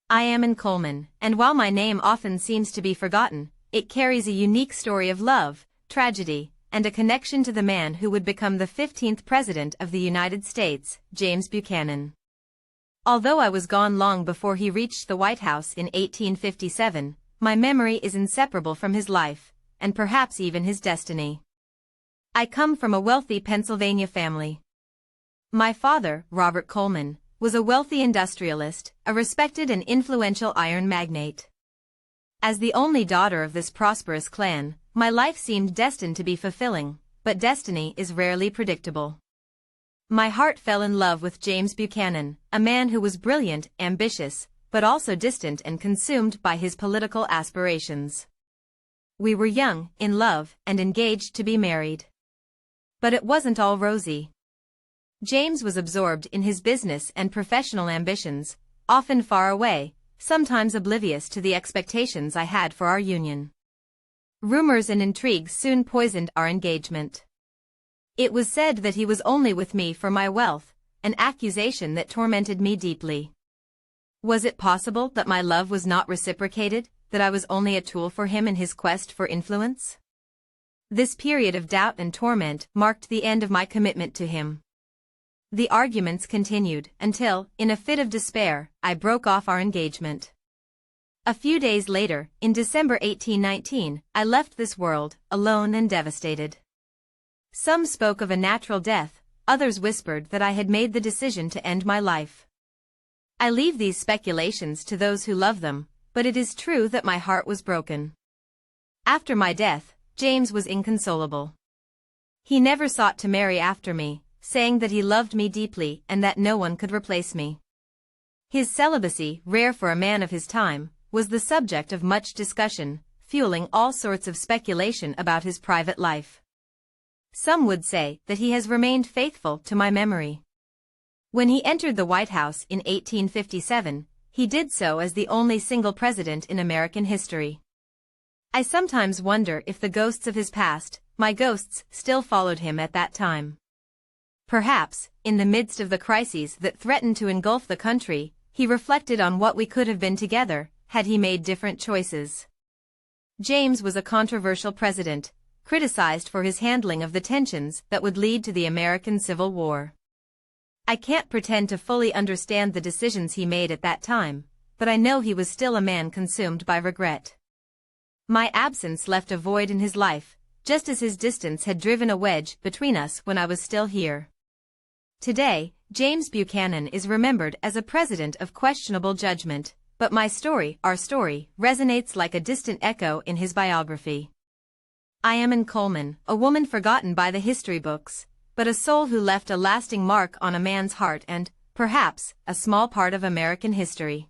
I am in Coleman, and while my name often seems to be forgotten, it carries a unique story of love, tragedy, and a connection to the man who would become the 15th President of the United States, James Buchanan. Although I was gone long before he reached the White House in 1857, my memory is inseparable from his life, and perhaps even his destiny. I come from a wealthy Pennsylvania family. My father, Robert Coleman, was a wealthy industrialist, a respected and influential iron magnate. As the only daughter of this prosperous clan, my life seemed destined to be fulfilling, but destiny is rarely predictable. My heart fell in love with James Buchanan, a man who was brilliant, ambitious, but also distant and consumed by his political aspirations. We were young, in love, and engaged to be married. But it wasn't all rosy. James was absorbed in his business and professional ambitions, often far away, sometimes oblivious to the expectations I had for our union. Rumors and intrigues soon poisoned our engagement. It was said that he was only with me for my wealth, an accusation that tormented me deeply. Was it possible that my love was not reciprocated, that I was only a tool for him in his quest for influence? This period of doubt and torment marked the end of my commitment to him. The arguments continued until, in a fit of despair, I broke off our engagement. A few days later, in December 1819, I left this world, alone and devastated. Some spoke of a natural death, others whispered that I had made the decision to end my life. I leave these speculations to those who love them, but it is true that my heart was broken. After my death, James was inconsolable. He never sought to marry after me, saying that he loved me deeply and that no one could replace me. His celibacy, rare for a man of his time, was the subject of much discussion, fueling all sorts of speculation about his private life. Some would say that he has remained faithful to my memory. When he entered the White House in 1857, he did so as the only single president in American history. I sometimes wonder if the ghosts of his past, my ghosts, still followed him at that time. Perhaps, in the midst of the crises that threatened to engulf the country, he reflected on what we could have been together, had he made different choices. James was a controversial president, criticized for his handling of the tensions that would lead to the American Civil War. I can't pretend to fully understand the decisions he made at that time, but I know he was still a man consumed by regret. My absence left a void in his life, just as his distance had driven a wedge between us when I was still here. Today, James Buchanan is remembered as a president of questionable judgment, but my story, our story, resonates like a distant echo in his biography. I am in Coleman, a woman forgotten by the history books, but a soul who left a lasting mark on a man's heart and, perhaps, a small part of American history.